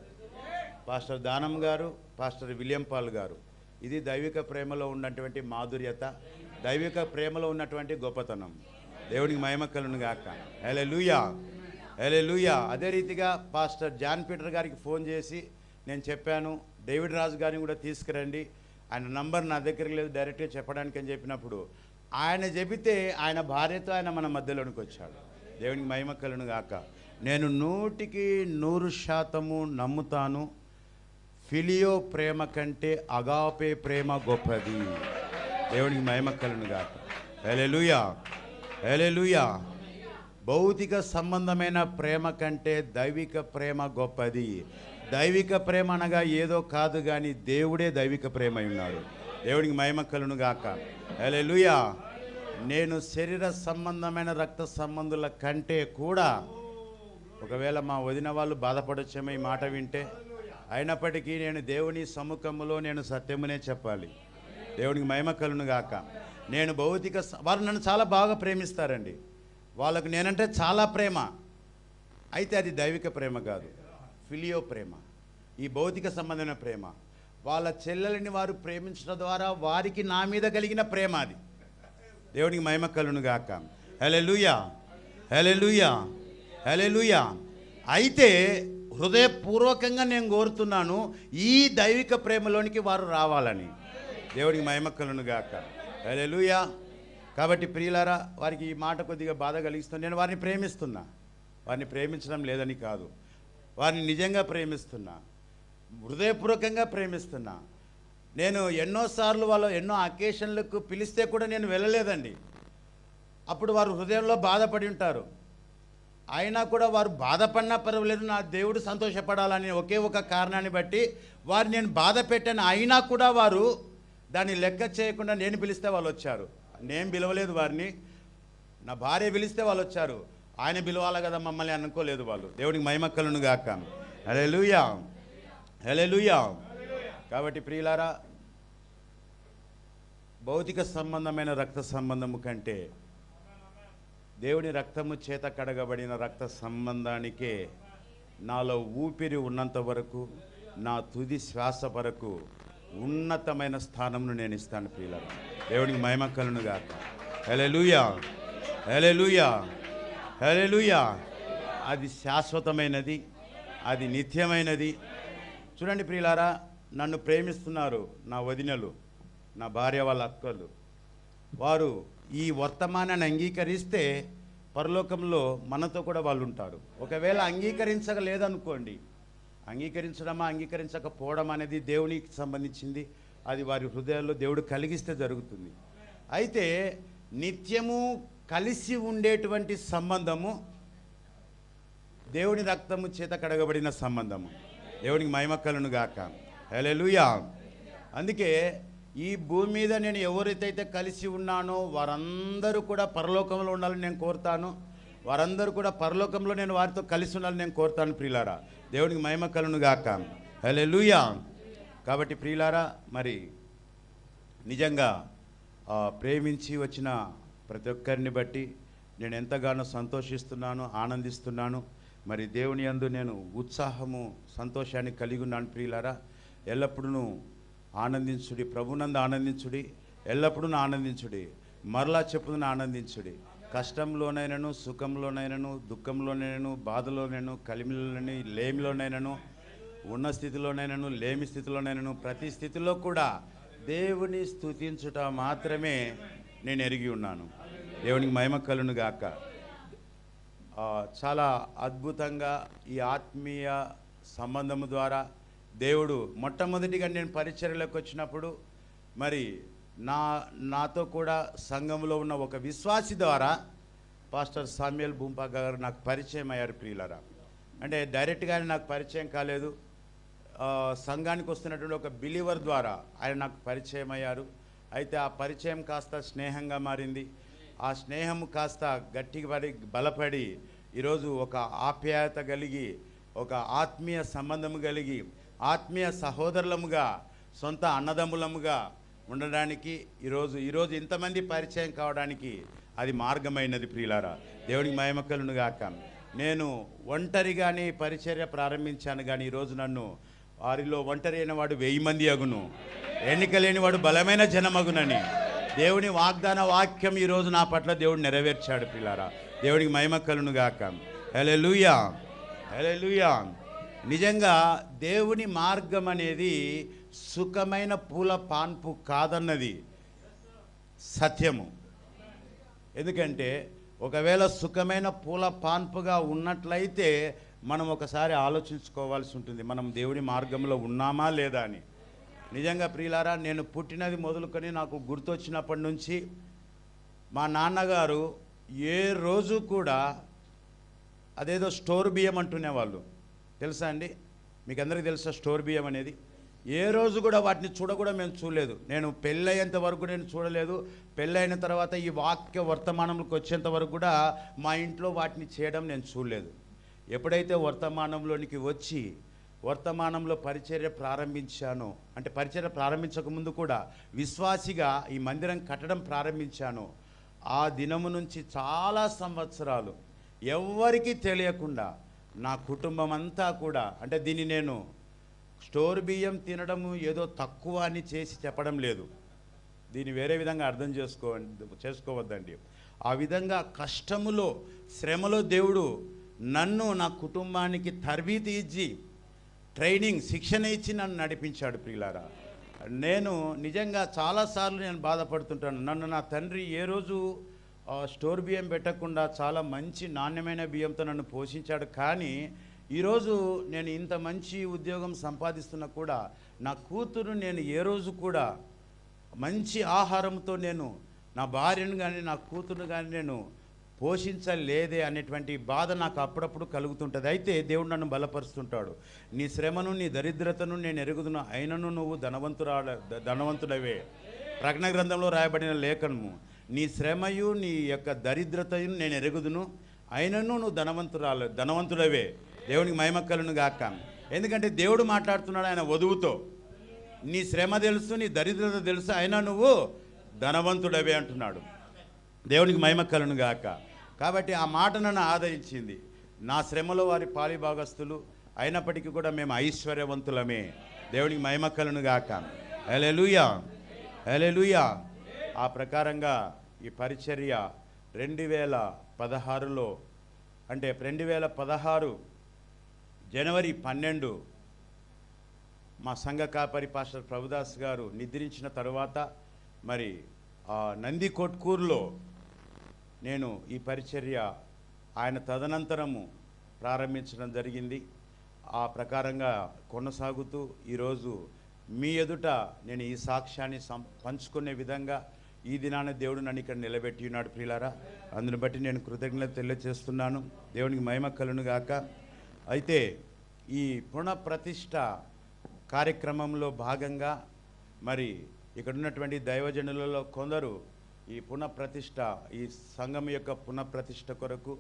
పాస్టర్ దానం గారు, పాస్టర్ విలియం పాల్ గారు. ఇది దైవిక ప్రేమలో ఉన్నటువంటి మాధుర్యత, దైవిక ప్రేమలో ఉన్నటువంటి గొప్పతనం. దేవునికి మహిమ కలుగును గాక. హల్లెలూయా, హల్లెలూయా. అదే రీతిగా పాస్టర్ జాన్ పీటర్ గారికి ఫోన్ చేసి నేను చెప్పాను, డేవిడ్ రాజు గారిని కూడా తీసుకురండి, ఆయన నంబర్ నా దగ్గర లేదు డైరెక్ట్గా చెప్పడానికి అని చెప్పినప్పుడు ఆయన చెబితే ఆయన భార్యతో ఆయన మన మధ్యలోనికి వచ్చాడు. దేవునికి మహిమ కలుగును గాక. నేను 100% నమ్ముతాను, ఫిలియో ప్రేమ కంటే అగాపే ప్రేమ గొప్పది. దేవునికి మహిమ కలుగును గాక. హల్లెలూయా, హల్లెలూయా. భౌతిక సంబంధమైన ప్రేమ కంటే దైవిక ప్రేమ గొప్పది. దైవిక ప్రేమ అనగా ఏదో కాదు కానీ దేవుడే దైవిక ప్రేమ ఉన్నాడు. దేవునికి మహిమ కలుగును గాక. హల్లెలూయా. నేను శరీర సంబంధమైన రక్త సంబంధుల కంటే కూడా, ఒకవేళ మా వదిన వాళ్ళు బాధపడొచ్చేమో ఈ మాట వింటే, అయినప్పటికీ నేను దేవుని సముఖములో నేను సత్యమునే చెప్పాలి. దేవునికి మహిమ కలుగును గాక. నేను భౌతిక వారు నన్ను చాలా బాగా ప్రేమిస్తారండి, వాళ్ళకు నేనంటే చాలా ప్రేమ. అయితే అది దైవిక ప్రేమ కాదు. ఫిలియో ప్రేమ, ఈ భౌతిక సంబంధమైన ప్రేమ. వాళ్ళ చెల్లెలని వారు ప్రేమించడం ద్వారా వారికి నా మీద కలిగిన ప్రేమ అది. దేవునికి మహిమ కలుగును గాక. హల్లెలూయా, హల్లెలూయా, హల్లెలూయా. అయితే హృదయపూర్వకంగా నేను కోరుతున్నాను ఈ దైవిక ప్రేమలోనికి వారు రావాలని. దేవునికి మహిమ కలుగును గాక. హల్లెలూయా. కాబట్టి ప్రియులారా, వారికి ఈ మాట కొద్దిగా బాధ కలిగిస్తుంది. నేను వారిని ప్రేమిస్తున్నా, వారిని ప్రేమించడం లేదని కాదు, వారిని నిజంగా ప్రేమిస్తున్నా, హృదయపూర్వకంగా ప్రేమిస్తున్నా. నేను ఎన్నోసార్లు వాళ్ళు ఎన్నో అకేషన్లకు పిలిస్తే కూడా నేను వెళ్ళలేదండి. అప్పుడు వారు హృదయంలో బాధపడి ఉంటారు. అయినా కూడా వారు బాధపడినా పర్వాలేదు, నా దేవుడు సంతోషపడాలని ఒకే ఒక కారణాన్ని బట్టి వారు నేను బాధ పెట్టాను. అయినా కూడా వారు దాన్ని లెక్క చేయకుండా నేను పిలిస్తే వాళ్ళు వచ్చారు. నేను పిలవలేదు వారిని, నా భార్య పిలిస్తే వాళ్ళు వచ్చారు. ఆయన పిలవాలి కదా మమ్మల్ని అనుకోలేదు వాళ్ళు. దేవునికి మహిమ కలుగును గాక. హల్లెలూయా, హల్లెలూయా. కాబట్టి ప్రియులారా, భౌతిక సంబంధమైన రక్త సంబంధము కంటే దేవుని రక్తము చేత కడగబడిన రక్త సంబంధానికే నాలో ఊపిరి ఉన్నంత వరకు, నా తుది శ్వాస వరకు ఉన్నతమైన స్థానంను నేను ఇస్తాను ప్రియులారా. దేవునికి మహిమ కలుగును గాక. హల్లెలూయా, హల్లెలూయా, హల్లెలూయా. అది శాశ్వతమైనది, అది నిత్యమైనది. చూడండి ప్రియులారా, నన్ను ప్రేమిస్తున్నారు నా వదినలు, నా భార్య వాళ్ళ అక్కలు. వారు ఈ వర్తమానాన్ని అంగీకరిస్తే పరలోకంలో మనతో కూడా వాళ్ళు ఉంటారు. ఒకవేళ అంగీకరించలేదనుకోండి, అంగీకరించడమా అంగీకరించకపోవడం అనేది దేవునికి సంబంధించింది. అది వారి హృదయాల్లో దేవుడు కలిగిస్తే జరుగుతుంది. అయితే నిత్యము కలిసి ఉండేటువంటి సంబంధము దేవుని రక్తము చేత కడగబడిన సంబంధము. దేవునికి మహిమ కలుగును గాక. హల్లెలూయా. అందుకే ఈ భూమి మీద నేను ఎవరైతే కలిసి ఉన్నానో వారందరూ కూడా పరలోకంలో ఉండాలని నేను కోరుతాను. వారందరూ కూడా పరలోకంలో నేను వారితో కలిసి ఉండాలని నేను కోరుతాను ప్రియులారా. దేవునికి మహిమ కలుగును గాక. హల్లెలూయా. కాబట్టి ప్రియులారా, మరి నిజంగా ప్రేమించి వచ్చిన ప్రతి ఒక్కరిని బట్టి నేను ఎంతగానో సంతోషిస్తున్నాను, ఆనందిస్తున్నాను. మరి దేవుని యందు నేను ఉత్సాహము, సంతోషాన్ని కలిగి ఉన్నాను ప్రియులారా. ఎల్లప్పుడూ ఆనందించుడి, ప్రభునందు ఆనందించుడి, ఎల్లప్పుడూ ఆనందించుడి. మరలా చెప్పున ఆనందించుడి. కష్టంలోనైనను, సుఖంలోనైనను, దుఃఖంలోనైనను, బాధలోనైనను, కలిమిలోనైనా, లేమిలోనైనను, ఉన్న స్థితిలోనైనను, లేమి స్థితిలోనైనను, ప్రతి స్థితిలో కూడా దేవుని స్తుతించుట మాత్రమే నేను ఎరిగి ఉన్నాను. దేవునికి మహిమ కలుగును గాక. చాలా అద్భుతంగా ఈ ఆత్మీయ సంబంధము ద్వారా దేవుడు మొట్టమొదటిగా నేను పరిచర్యలోకి వచ్చినప్పుడు మరి నాతో కూడా సంఘంలో ఉన్న ఒక విశ్వాసి ద్వారా పాస్టర్ సామ్యుయల్ భూంపా గారు నాకు పరిచయం అయ్యారు ప్రియులారా. అంటే డైరెక్ట్గానే నాకు పరిచయం కాలేదు, సంఘానికి వస్తున్నటువంటి ఒక బిలీవర్ ద్వారా ఆయన నాకు పరిచయం అయ్యారు. అయితే ఆ పరిచయం కాస్త స్నేహంగా మారింది. ఆ స్నేహం కాస్త గట్టిగా బలపడి ఈరోజు ఒక ఆప్యాయత కలిగి, ఒక ఆత్మీయ సంబంధము కలిగి, ఆత్మీయ సహోదరులముగా, సొంత అన్నదమ్ములముగా ఉండడానికి ఈరోజు ఇంతమంది పరిచయం కావడానికి అది మార్గమైనది ప్రియులారా. దేవునికి మహిమ కలుగును గాక. నేను ఒంటరిగానే పరిచర్య ప్రారంభించాను, కానీ ఈరోజు నన్ను వారిలో ఒంటరి అయిన వాడు 1000 మంది అగును, ఎన్నిక లేని వాడు బలమైన జనమగునని దేవుని వాగ్దాన వాక్యం ఈరోజు నా పట్ల దేవుడు నెరవేర్చాడు ప్రియులారా. దేవునికి మహిమ కలుగును గాక. హల్లెలూయా, హల్లెలూయా. నిజంగా దేవుని మార్గం అనేది సుఖమైన పూల పాన్పు కాదన్నది సత్యము. ఎందుకంటే ఒకవేళ సుఖమైన పూల పాన్పుగా ఉన్నట్లయితే మనం ఒకసారి ఆలోచించుకోవాల్సి ఉంటుంది, మనం దేవుని మార్గంలో ఉన్నామా లేదా అని. నిజంగా ప్రియులారా, నేను పుట్టినది మొదలుకొని నాకు గుర్తొచ్చినప్పటి నుంచి మా నాన్నగారు ఏ రోజు కూడా అదేదో స్టోర్ బియ్యం అంటునేవాళ్ళు, తెలుసా అండి? మీకు అందరికీ తెలుసా స్టోర్ బియ్యం అనేది? ఏ రోజు కూడా వాటిని కూడా మేము చూడలేదు. నేను పెళ్ళయ్యేంత వరకు నేను చూడలేదు. పెళ్ళైన తర్వాత ఈ వాక్య వర్తమానంలోకి వచ్చేంత వరకు కూడా మా ఇంట్లో వాటిని చేయడం నేను చూడలేదు. ఎప్పుడైతే వర్తమానంలోనికి వచ్చి వర్తమానంలో పరిచర్య ప్రారంభించానో, అంటే పరిచర్య ప్రారంభించకముందు కూడా విశ్వాసిగా ఈ మందిరం కట్టడం ప్రారంభించానో, ఆ దినము నుంచి చాలా సంవత్సరాలు ఎవ్వరికీ తెలియకుండా నా కుటుంబం అంతా కూడా, అంటే దీన్ని నేను స్టోర్ బియ్యం తినడము ఏదో తక్కువ అని చేసి చెప్పడం లేదు, దీన్ని వేరే విధంగా అర్థం చేసుకోవద్దండి. ఆ విధంగా కష్టములో, శ్రమలో దేవుడు నన్ను, నా కుటుంబానికి తర్బీతి ఇచ్చి, ట్రైనింగ్, శిక్షణ ఇచ్చి నన్ను నడిపించాడు ప్రియులారా. నేను నిజంగా చాలాసార్లు నేను బాధపడుతుంటాను. నన్ను నా తండ్రి ఏ రోజు స్టోర్ బియ్యం పెట్టకుండా చాలా మంచి నాణ్యమైన బియ్యంతో నన్ను పోషించాడు. కానీ ఈరోజు నేను ఇంత మంచి ఉద్యోగం సంపాదిస్తున్నా కూడా నా కూతురు నేను ఏ రోజు కూడా మంచి ఆహారంతో నేను నా భార్యను కానీ నా కూతురును కానీ నేను పోషించలేదే అనేటువంటి బాధ నాకు అప్పుడప్పుడు కలుగుతుంటుంది. అయితే దేవుడు నన్ను బలపరుస్తుంటాడు. నీ శ్రమను, నీ దరిద్రతను నేను ఎరుగుదును, అయినను నువ్వు ధనవంతుడవే. ప్రకటన గ్రంథంలో రాయబడిన లేఖనము, నీ శ్రమయు నీ యొక్క దరిద్రతయు నేను ఎరుగుదును, అయినను నువ్వు ధనవంతుడవే. దేవునికి మహిమ కలుగును గాక. ఎందుకంటే దేవుడు మాట్లాడుతున్నాడు ఆయన వధువుతో. నీ శ్రమ తెలుసు, నీ దరిద్రత తెలుసు, అయినా నువ్వు ధనవంతుడవే అంటున్నాడు. దేవునికి మహిమ కలుగును గాక. కాబట్టి ఆ మాట నన్ను ఆదరించింది. నా శ్రమలో వారి పాలిభాగస్తులు అయినప్పటికీ కూడా మేము ఐశ్వర్యవంతులమే. దేవునికి మహిమ కలుగును గాక. హల్లెలూయా, హల్లెలూయా. ఆ ప్రకారంగా ఈ పరిచర్య 2016లో, అంటే 2016 జనవరి 12 మా సంఘ కాపరి పాస్టర్ ప్రభుదాస్ గారు నిద్రించిన తరువాత మరి నంది కొట్కూరులో నేను ఈ పరిచర్య ఆయన తదనంతరము ప్రారంభించడం జరిగింది. ఆ ప్రకారంగా కొనసాగుతూ ఈరోజు మీ ఎదుట నేను ఈ సాక్ష్యాన్ని పంచుకునే విధంగా ఈ దినాన దేవుడు నన్ను ఇక్కడ నిలబెట్టి ఉన్నాడు ప్రియులారా. అందుని బట్టి నేను కృతజ్ఞత తెలియజేస్తున్నాను. దేవునికి మహిమ కలుగును గాక. అయితే ఈ పునఃప్రతిష్ఠ కార్యక్రమంలో భాగంగా మరి ఇక్కడ ఉన్నటువంటి దైవజనులలో కొందరు ఈ పునఃప్రతిష్ఠ, ఈ సంఘం యొక్క పునఃప్రతిష్ఠ కొరకు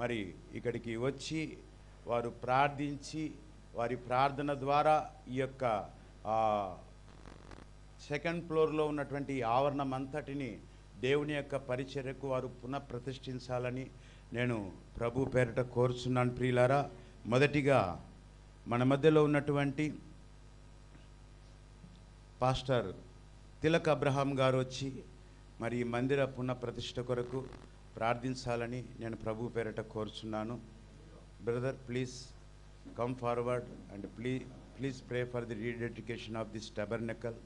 మరి ఇక్కడికి వచ్చి వారు ప్రార్థించి, వారి ప్రార్థన ద్వారా ఈ యొక్క సెకండ్ ఫ్లోర్లో ఉన్నటువంటి ఆవరణం అంతటిని దేవుని యొక్క పరిచర్యకు వారు పునఃప్రతిష్ఠించాలని నేను ప్రభు పేరిట కోరుచున్నాను ప్రియులారా. మొదటిగా మన మధ్యలో ఉన్నటువంటి పాస్టర్ తిలక్ అబ్రహాం గారు వచ్చి మరి ఈ మందిర పునఃప్రతిష్ఠ కొరకు ప్రార్థించాలని నేను ప్రభు పేరిట కోరుచున్నాను. Brother, please come forward and please pray for the rededication of this tabernacle.